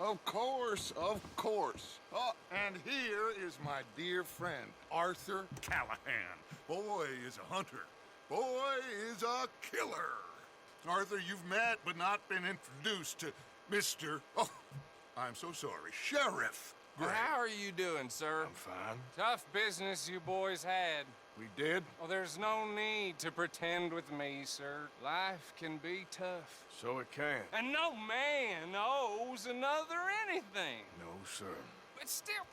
Of course, of course. Oh, and here is my dear friend, Arthur Callahan. Boy is a hunter. Boy is a killer. Arthur, you've met but not been introduced to Mr. Oh, I'm so sorry, Sheriff Gray. How are you doing, sir? I'm fine. Tough business you boys had. We did? Well, there's no need to pretend with me, sir. Life can be tough. So it can. And no man owes another anything. No, sir. But still,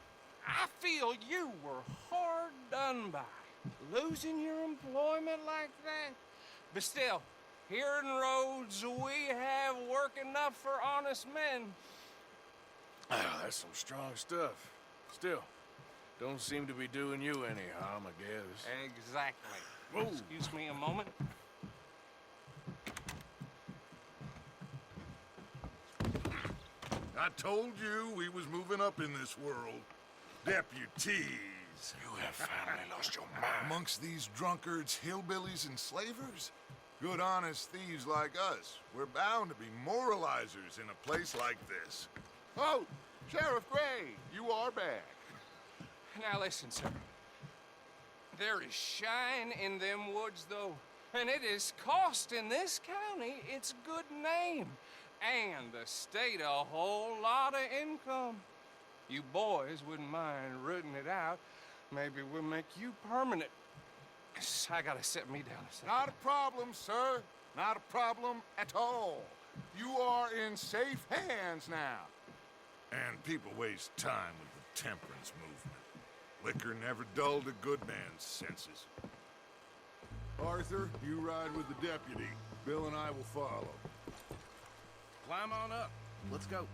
I feel you were hard done by. Losing your employment like that. But still, here in Rhodes, we have work enough for honest men. Ah, that's some strong stuff. Still, don't seem to be doing you any harm, I guess. Exactly. Whoa. Excuse me a moment. I told you we was moving up in this world. Deputies. You have finally lost your mind. Amongst these drunkards, hillbillies, and slavers? Good honest thieves like us. We're bound to be moralizers in a place like this. Oh, Sheriff Gray, you are back. Now listen, sir. There is shine in them woods, though. And it is costing this county its good name. And the state a whole lot of income. You boys wouldn't mind rooting it out. Maybe we'll make you permanent. I gotta sit me down a second. Not a problem, sir. Not a problem at all. You are in safe hands now. And people waste time with the temperance movement. Liquor never dulled a good man's senses. Arthur, you ride with the deputy. Bill and I will follow. Climb on up. Let's go.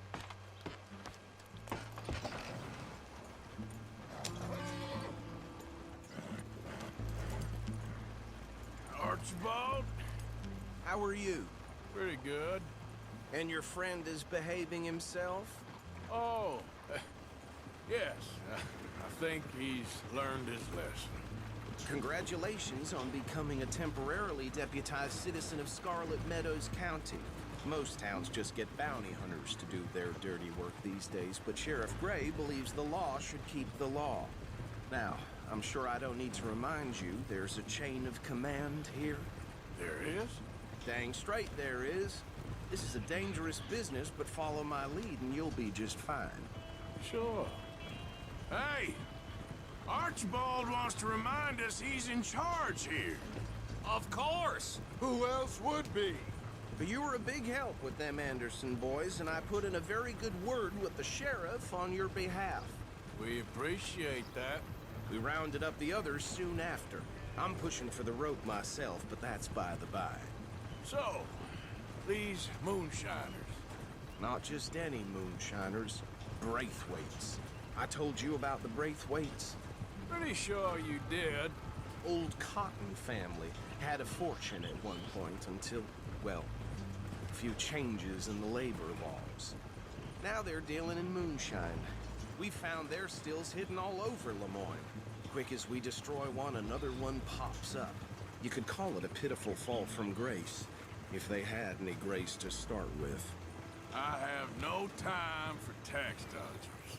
Archibald? How are you? Pretty good. And your friend is behaving himself? Oh, yes. I think he's learned his lesson. Congratulations on becoming a temporarily deputized citizen of Scarlet Meadows County. Most towns just get bounty hunters to do their dirty work these days, but Sheriff Gray believes the law should keep the law. Now, I'm sure I don't need to remind you there's a chain of command here. There is? Dang straight there is. This is a dangerous business, but follow my lead and you'll be just fine. Sure. Hey! Archibald wants to remind us he's in charge here. Of course! Who else would be? But you were a big help with them Anderson boys, and I put in a very good word with the sheriff on your behalf. We appreciate that. We rounded up the others soon after. I'm pushing for the rope myself, but that's by the by. So, these moonshiners. Not just any moonshiners, Braithwaites. I told you about the Braithwaites. Pretty sure you did. Old Cotton family had a fortune at one point until, well, a few changes in the labor laws. Now they're dealing in moonshine. We found their stills hidden all over Lemoyne. Quick as we destroy one, another one pops up. You could call it a pitiful fall from grace, if they had any grace to start with. I have no time for tax dodgers.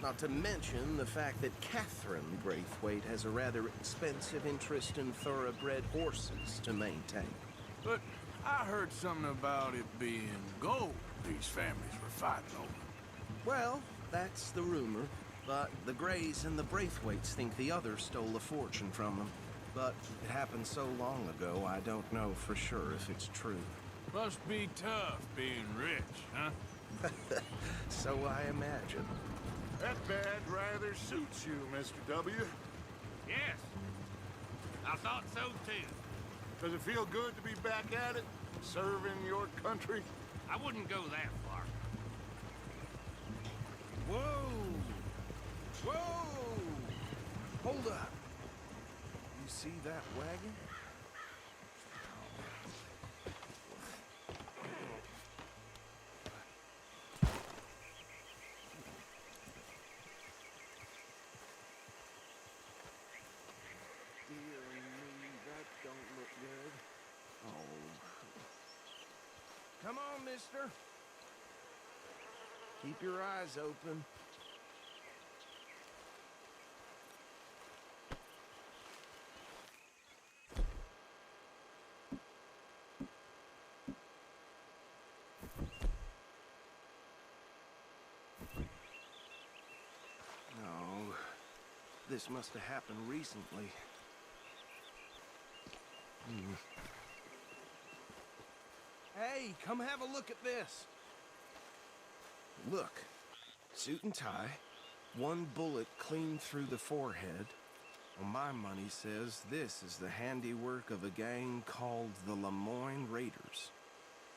Not to mention the fact that Catherine Braithwaite has a rather expensive interest in thoroughbred horses to maintain. But I heard something about it being gold these families were fighting over. Well, that's the rumor. But the Greys and the Braithwaites think the others stole a fortune from them. But it happened so long ago, I don't know for sure if it's true. Must be tough being rich, huh? So I imagine. That bad rather suits you, Mr. W. Yes. I thought so too. Does it feel good to be back at it, serving your country? I wouldn't go that far. Whoa! Whoa! Hold up. You see that wagon? Dear me, that don't look good. Oh. Come on, mister. Keep your eyes open. No, this must have happened recently. Hey, come have a look at this. Look, suit and tie, one bullet clean through the forehead. Well, my money says this is the handiwork of a gang called the Lemoyne Raiders.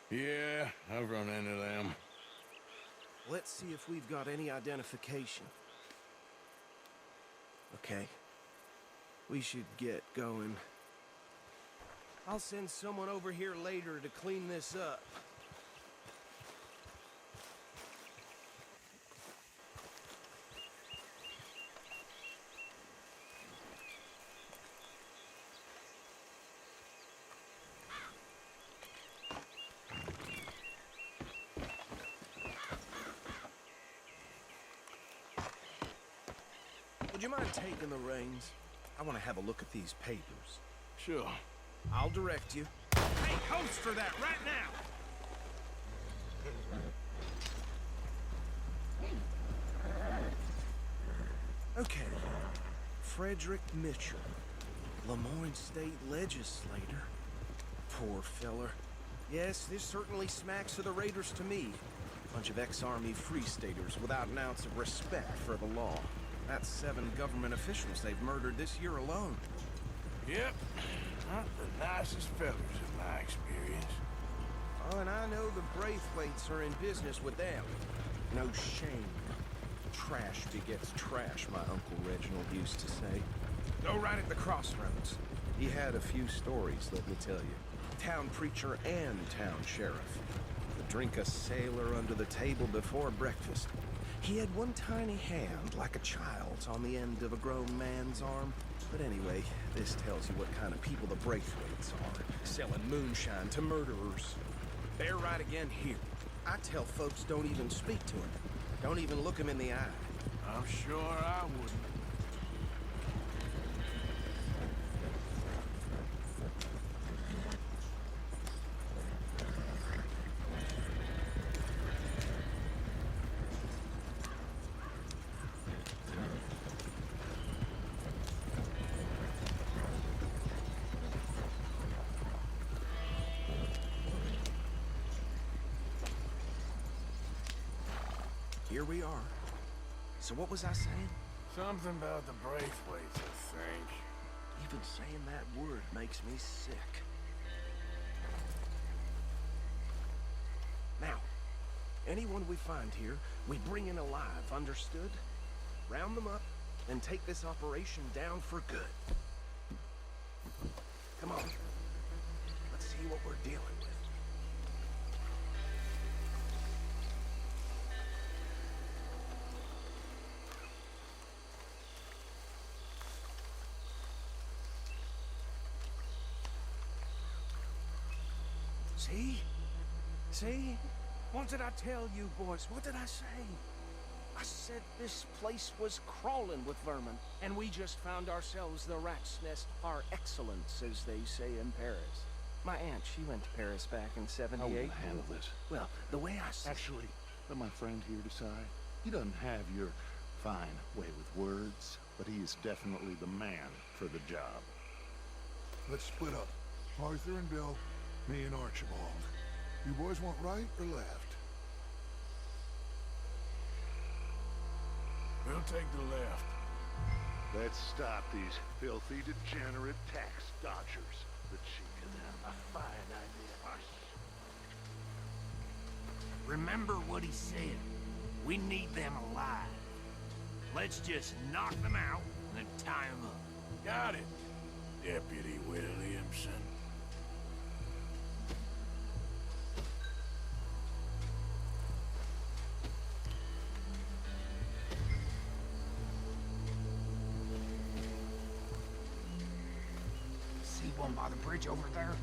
Yeah, I've run into them. Let's see if we've got any identification. Okay, we should get going. I'll send someone over here later to clean this up. Would you mind taking the reins? I want to have a look at these papers. Sure. I'll direct you. Hey, holster that right now! Okay. Frederick Mitchell, Lemoyne State Legislator. Poor feller. Yes, this certainly smacks of the Raiders to me. Bunch of ex-Army Free Staters without an ounce of respect for the law. That's 7 government officials they've murdered this year alone. Yep. Not the nicest fellas in my experience. Oh, and I know the Braithwaites are in business with them. No shame. Trash begets trash, my Uncle Reginald used to say. Go right at the crossroads. He had a few stories, let me tell you. Town preacher and town sheriff. Would drink a sailor under the table before breakfast. He had one tiny hand, like a child's, on the end of a grown man's arm. But anyway, this tells you what kind of people the Braithwaites are. Selling moonshine to murderers. They're right again here. I tell folks don't even speak to him. Don't even look him in the eye. I'm sure I wouldn't. Here we are. So what was I saying? Something about the Braithwaites, I think. Even saying that word makes me sick. Now, anyone we find here, we bring in alive, understood? Round them up, and take this operation down for good. Come on. Let's see what we're dealing with. See? See? What did I tell you, boys? What did I say? I said this place was crawling with vermin, and we just found ourselves the rat's nest par excellence, as they say in Paris. My aunt, she went to Paris back in How are we '78. gonna handle this? Well, the way I see Actually, let my friend here decide. He doesn't have your fine way with words, but he is definitely the man for the job. Let's split up. Arthur and Bill, me and Archibald. You boys want right or left? We'll take the left. Let's stop these filthy, degenerate tax dodgers. The cheek of them. A fine idea. Remember what he said. We need them alive. Let's just knock them out and then tie them up. Got it, Deputy Williamson. See one by the bridge over there?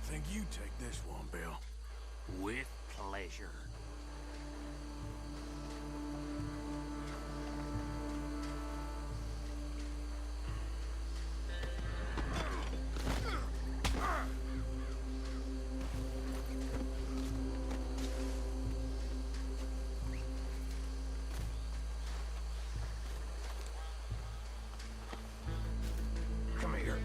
Think you take this one, Bill. With pleasure. Come here.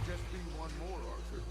Just be one more, Arthur.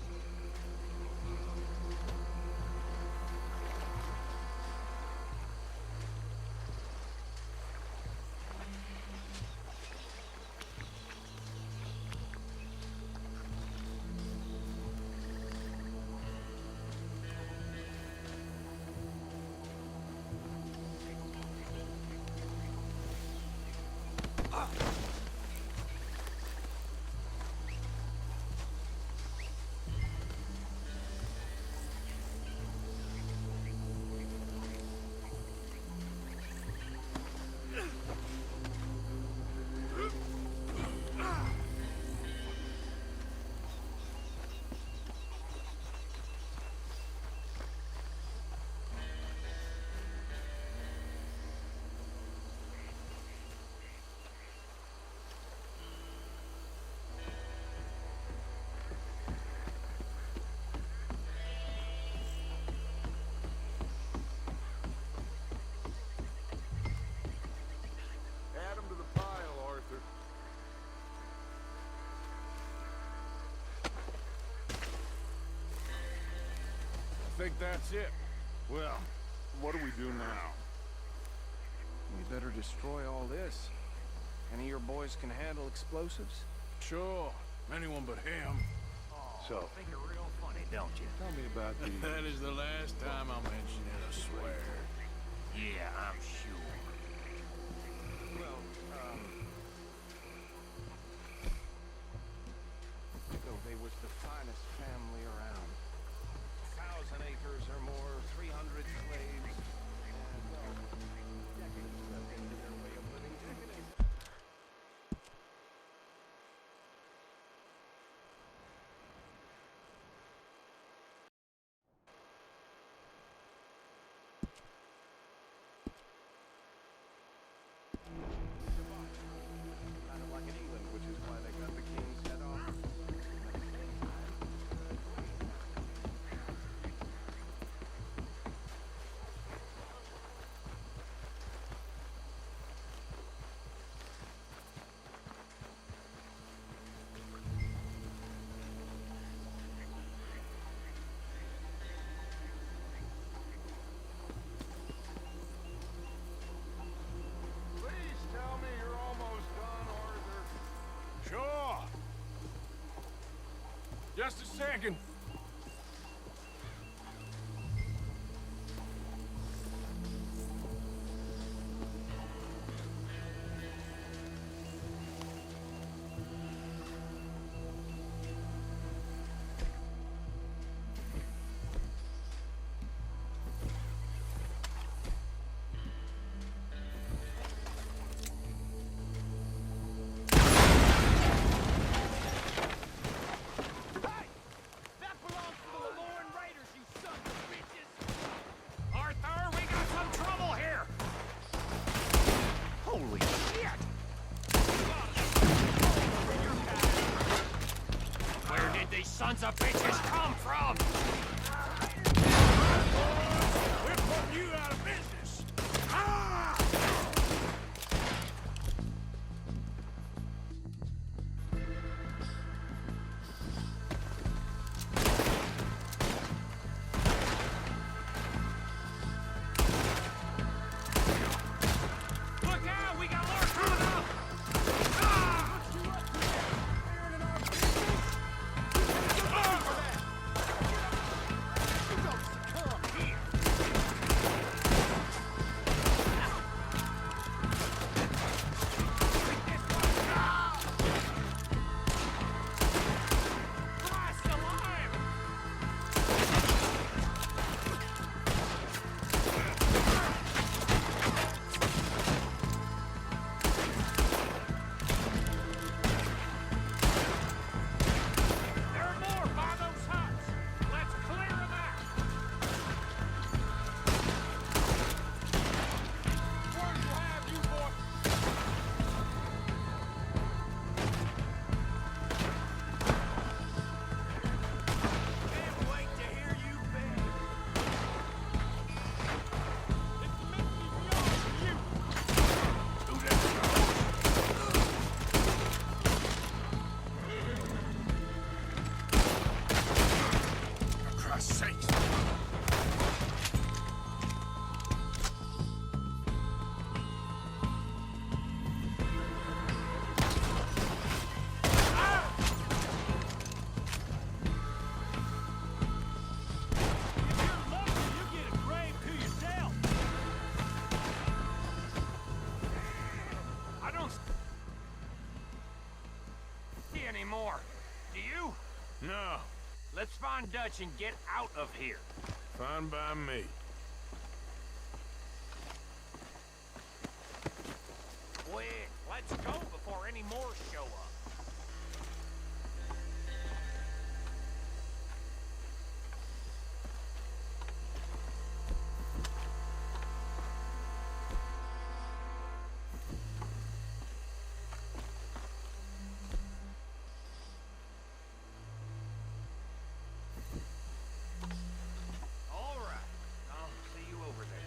Add 'em to the pile, Arthur. I think that's it. Well, what do we do now? we better destroy all this. Any of your boys can handle explosives? Sure. Anyone but him. So, Think you're real funny, don't you? tell me about the... That is the last time I mention it, I swear. Yeah, I'm sure. Well, though they was the finest family around. 1,000 acres or more, 300 slaves, and, well, decades into their way of living, decades Just a second. Sons of bitches come from! We're putting you out of business. Ah! Look out! We got more coming up! Anymore. Do you? No, Let's find Dutch and get out of here. fine by me. Quick, let's go before any more show up. All right, I'll see you over there.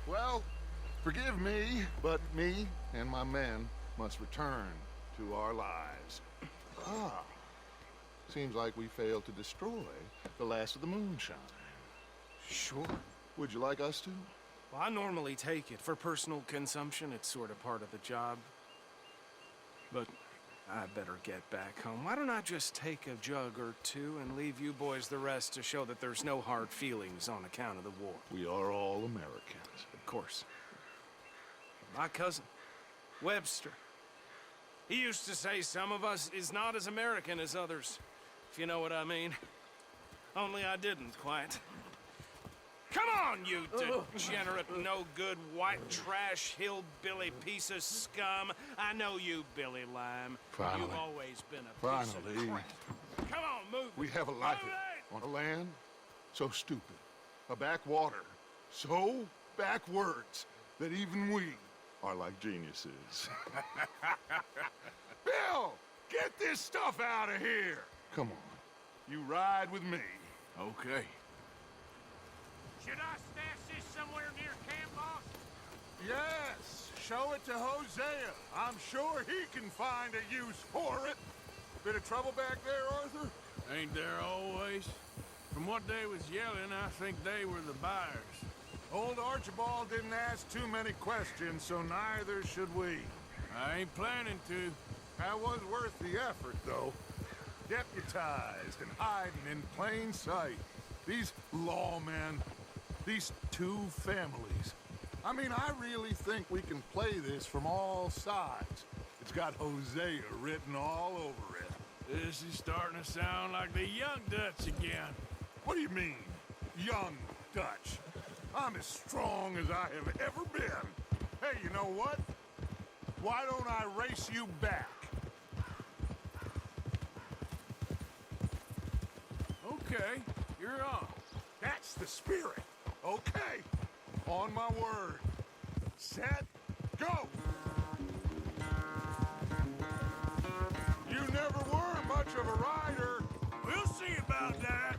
Well, forgive me, but me and my men must return to our lives. Ah. Seems like we failed to destroy the last of the moonshine. Sure. Would you like us to? Well, I normally take it. For personal consumption, it's sort of part of the job. But I better get back home. Why don't I just take a jug or two and leave you boys the rest to show that there's no hard feelings on account of the war? We are all Americans. Of course. My cousin, Webster, he used to say some of us is not as American as others, if you know what I mean. Only I didn't quite. Come on, you degenerate, no-good, white trash, hillbilly piece of scum. I know you, Billy Lime. Finally. You've always been a piece of crap. Come on, move We it. have a life Move it! on a land so stupid, a backwater so backwards that even we are like geniuses. Bill, get this stuff out of here. Come on, you ride with me. Okay. Should I stash this somewhere near camp, boss? Yes, show it to Hosea. I'm sure he can find a use for it. Bit of trouble back there, Arthur? Ain't there always? From what they was yelling, I think they were the buyers. Old Archibald didn't ask too many questions, so neither should we. I ain't planning to. That was worth the effort, though. Deputized and hiding in plain sight. These lawmen, these two families. I mean, I really think we can play this from all sides. It's got Hosea written all over it. This is starting to sound like the Young Dutch again. What do you mean, young Dutch? I'm as strong as I have ever been. Hey, you know what? Why don't I race you back? Okay, you're on. That's the spirit. Okay. On my word. Set, go! You never were much of a rider. We'll see about that.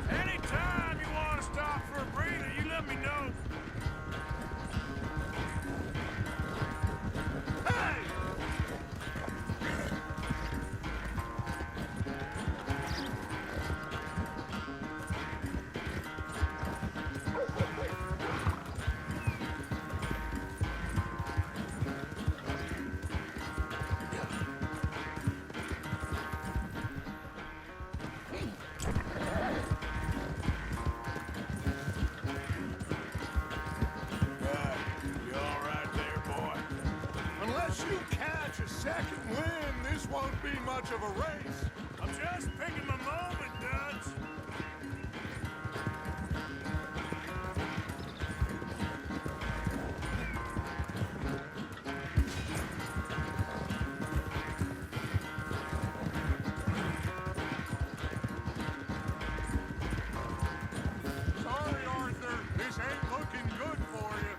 Anytime you want to stop for a breather, you let me know. Hey! You all right there, boy? Unless you catch a second wind, this won't be much of a race. I'm just picking my moment, Dutch. Sorry, Arthur. This ain't looking good for you.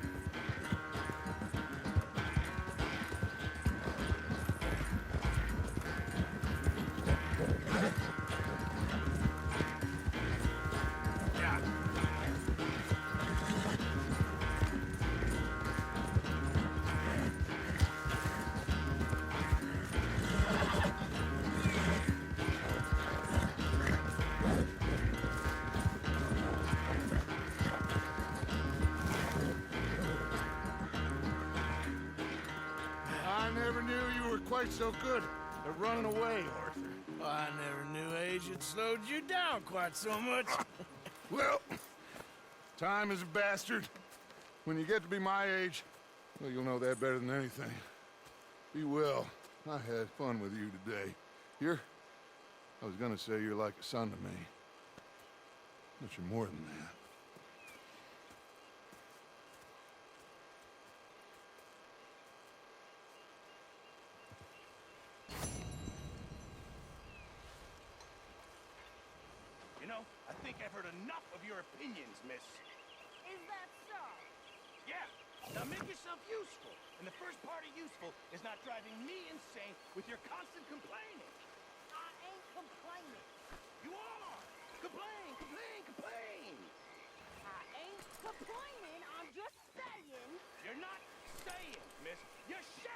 Yeah. I never knew you were quite so good at running away, Arthur. I never knew age had slowed you down quite so much. Well, time is a bastard. When you get to be my age, well, you'll know that better than anything. Be well. I had fun with you today. I was gonna say you're like a son to me. But you're more than that. think I've heard enough of your opinions, miss. Is that so? Yeah. Now make yourself useful. And the first part of useful is not driving me insane with your constant complaining. I ain't complaining. You are! Complain, complain, complain! I ain't complaining. I'm just saying. You're not saying, miss. You're shouting!